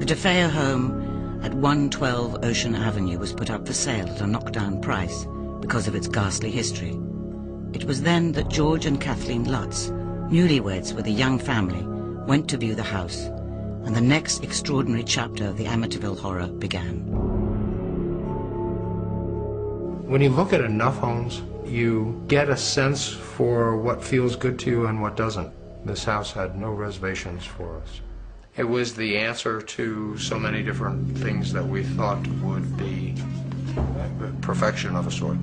The DeFeo home at 112 Ocean Avenue was put up for sale at a knockdown price because of its ghastly history. It was then that George and Kathleen Lutz, newlyweds with a young family, went to view the house, and the next extraordinary chapter of the Amityville horror began. When you look at enough homes, you get a sense for what feels good to you and what doesn't. This house had no reservations for us. It was the answer to so many different things that we thought would be perfection of a sort.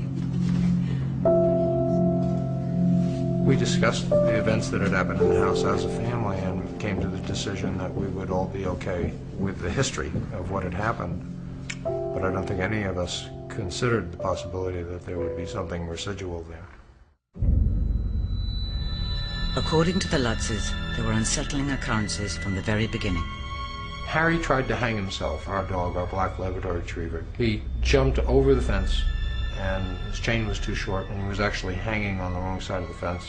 We discussed the events that had happened in the house as a family and came to the decision that we would all be okay with the history of what had happened. But I don't think any of us considered the possibility that there would be something residual there. According to the Lutzes, there were unsettling occurrences from the very beginning. Harry tried to hang himself, our dog, our black Labrador retriever. He jumped over the fence, and his chain was too short, and he was actually hanging on the wrong side of the fence,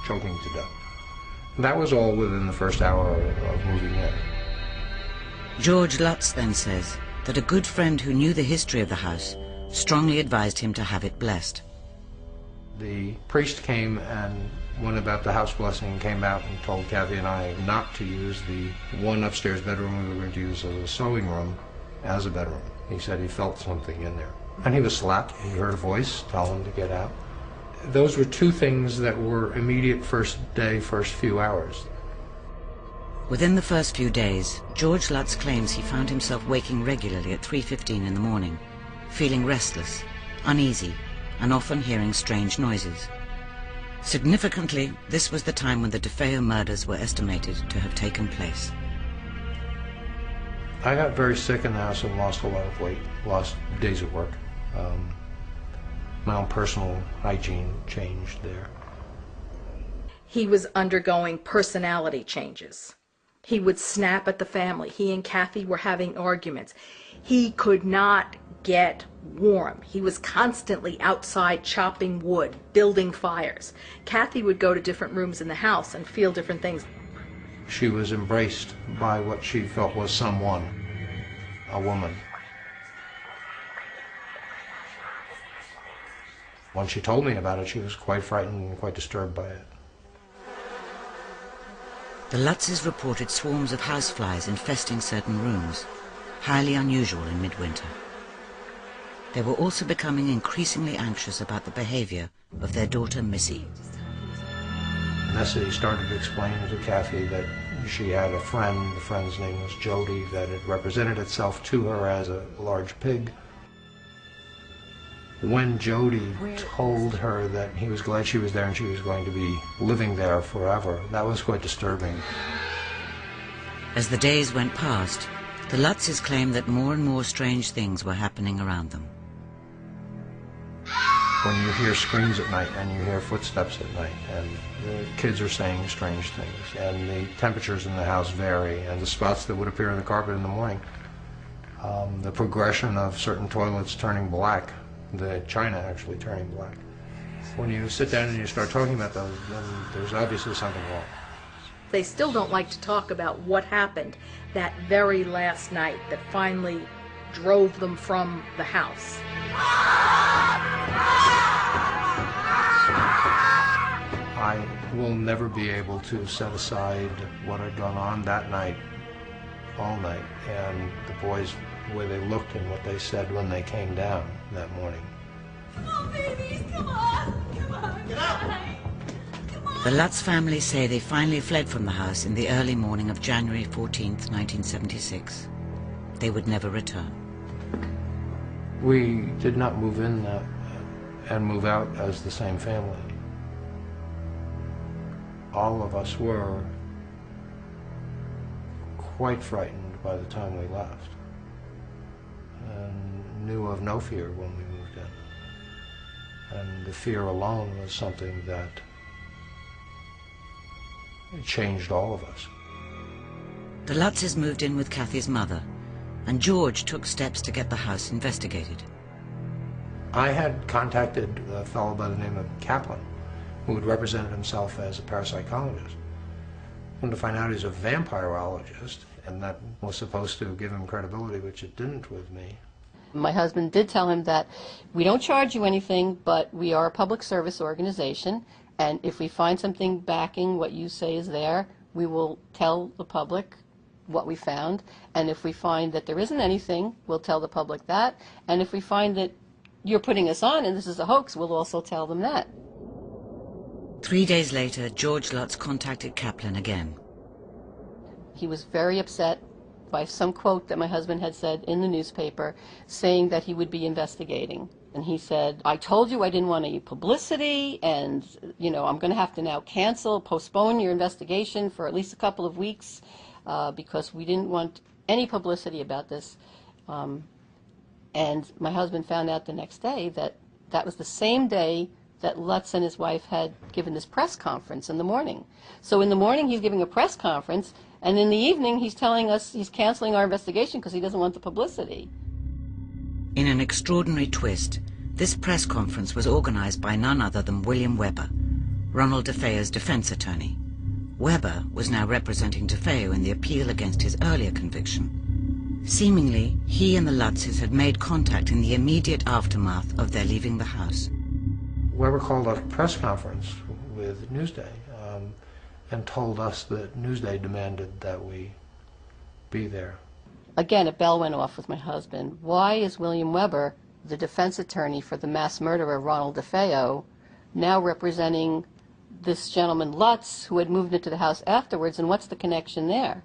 choking to death. That was all within the first hour of moving in. George Lutz then says that a good friend who knew the history of the house strongly advised him to have it blessed. The priest came and went about the house blessing and came out and told Kathy and I not to use the one upstairs bedroom we were going to use as a sewing room as a bedroom. He said he felt something in there. And he was slapped. He heard a voice tell him to get out. Those were two things that were immediate first day, first few hours. Within the first few days, George Lutz claims he found himself waking regularly at 3:15 in the morning, feeling restless, uneasy, and often hearing strange noises. Significantly, this was the time when the DeFeo murders were estimated to have taken place. I got very sick in the house and lost a lot of weight, lost days of work. My own personal hygiene changed there. He was undergoing personality changes. He would snap at the family. He and Kathy were having arguments. He could not get warm. He was constantly outside chopping wood, building fires. Kathy would go to different rooms in the house and feel different things. She was embraced by what she felt was someone, a woman. When she told me about it, she was quite frightened and quite disturbed by it. The Lutzes reported swarms of houseflies infesting certain rooms, highly unusual in midwinter. They were also becoming increasingly anxious about the behavior of their daughter Missy. Missy started to explain to Kathy that she had a friend, the friend's name was Jody, that it represented itself to her as a large pig. When Jody told her that he was glad she was there and she was going to be living there forever, that was quite disturbing. As the days went past, the Lutzes claimed that more and more strange things were happening around them. When you hear screams at night and you hear footsteps at night and the kids are saying strange things and the temperatures in the house vary and the spots that would appear on the carpet in the morning, the progression of certain toilets turning black, the china actually turning black. When you sit down and you start talking about those, then there's obviously something wrong. They still don't like to talk about what happened that very last night that finally drove them from the house. I will never be able to set aside what had gone on that night, all night, and the boys, the way they looked and what they said when they came down that morning. Oh, babies, come on! Come on! Get out! The Lutz family say they finally fled from the house in the early morning of January 14th, 1976. They would never return. We did not move in and move out as the same family. All of us were quite frightened by the time we left and knew of no fear when we moved in. And the fear alone was something that changed all of us. The Lutzes moved in with Kathy's mother, and George took steps to get the house investigated. I had contacted a fellow by the name of Kaplan, who had represented himself as a parapsychologist. Come to find out he's a vampirologist, And that was supposed to give him credibility, which it didn't with me. My husband did tell him that we don't charge you anything, but we are a public service organization, and if we find something backing what you say is there, we will tell the public what we found, and if we find that there isn't anything, we'll tell the public that, and if we find that you're putting us on and this is a hoax, we'll also tell them that. 3 days later, George Lutz contacted Kaplan again. He was very upset by some quote that my husband had said in the newspaper saying that he would be investigating. And he said, I told you I didn't want any publicity, and, you know, I'm going to have to now postpone your investigation for at least a couple of weeks because we didn't want any publicity about this. And my husband found out the next day that that was the same day that Lutz and his wife had given this press conference in the morning. So in the morning he's giving a press conference, and in the evening he's telling us he's canceling our investigation because he doesn't want the publicity. In an extraordinary twist, this press conference was organized by none other than William Weber, Ronald DeFeo's defense attorney. Weber was now representing DeFeo in the appeal against his earlier conviction. Seemingly, he and the Lutzes had made contact in the immediate aftermath of their leaving the house. Weber called a press conference with Newsday and told us that Newsday demanded that we be there. Again, a bell went off with my husband. Why is William Weber, the defense attorney for the mass murderer Ronald DeFeo, now representing this gentleman Lutz, who had moved into the house afterwards, and what's the connection there?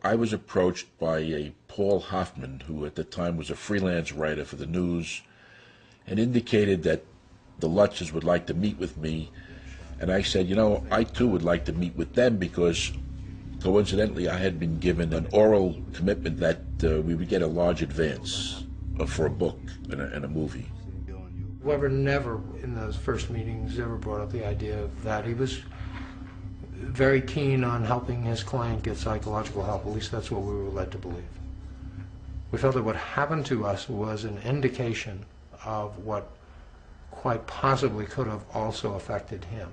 I was approached by a Paul Hoffman, who at the time was a freelance writer for the news, and indicated that the Lutzes would like to meet with me. And I said, you know, I too would like to meet with them because coincidentally I had been given an oral commitment that we would get a large advance for a book and a movie. Weber never, in those first meetings, ever brought up the idea of that. He was very keen on helping his client get psychological help. At least that's what we were led to believe. We felt that what happened to us was an indication of what quite possibly could have also affected him.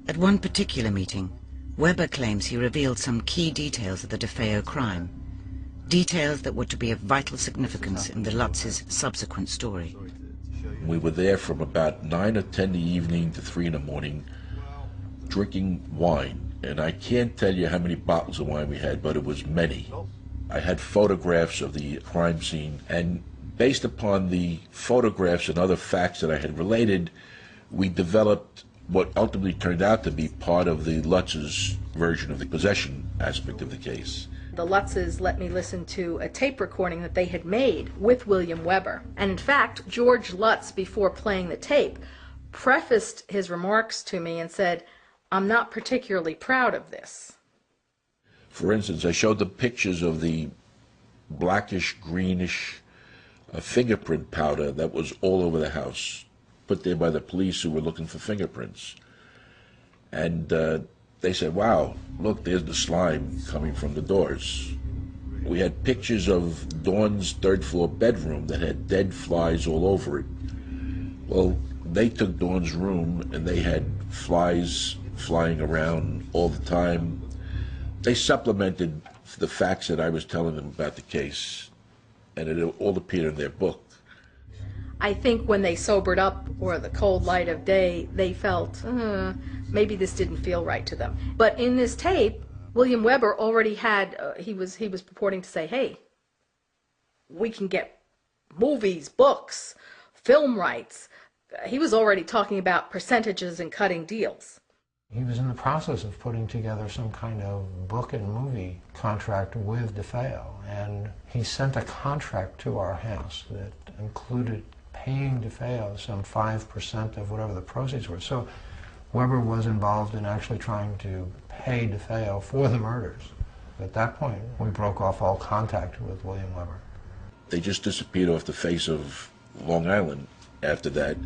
At one particular meeting, Weber claims he revealed some key details of the DeFeo crime, details that were to be of vital significance in the Lutzes' subsequent story. We were there from about 9 or 10 in the evening to 3 in the morning, drinking wine, and I can't tell you how many bottles of wine we had, but it was many. I had photographs of the crime scene, and based upon the photographs and other facts that I had related, we developed what ultimately turned out to be part of the Lutzes' version of the possession aspect of the case. The Lutzes let me listen to a tape recording that they had made with William Weber. And in fact, George Lutz, before playing the tape, prefaced his remarks to me and said, I'm not particularly proud of this. For instance, I showed them pictures of the blackish, greenish fingerprint powder that was all over the house, put there by the police who were looking for fingerprints. And they said, wow, look, there's the slime coming from the doors. We had pictures of Dawn's third-floor bedroom that had dead flies all over it. Well, they took Dawn's room and they had flies flying around all the time. They supplemented the facts that I was telling them about the case, and it all appeared in their book. I think when they sobered up, or the cold light of day, they felt, maybe this didn't feel right to them. But in this tape, William Weber already had, he was purporting to say, hey, we can get movies, books, film rights. He was already talking about percentages and cutting deals. He was in the process of putting together some kind of book and movie contract with DeFeo, and he sent a contract to our house that included paying DeFeo some 5% of whatever the proceeds were. So Weber was involved in actually trying to pay DeFeo for the murders. At that point, we broke off all contact with William Weber. They just disappeared off the face of Long Island after that.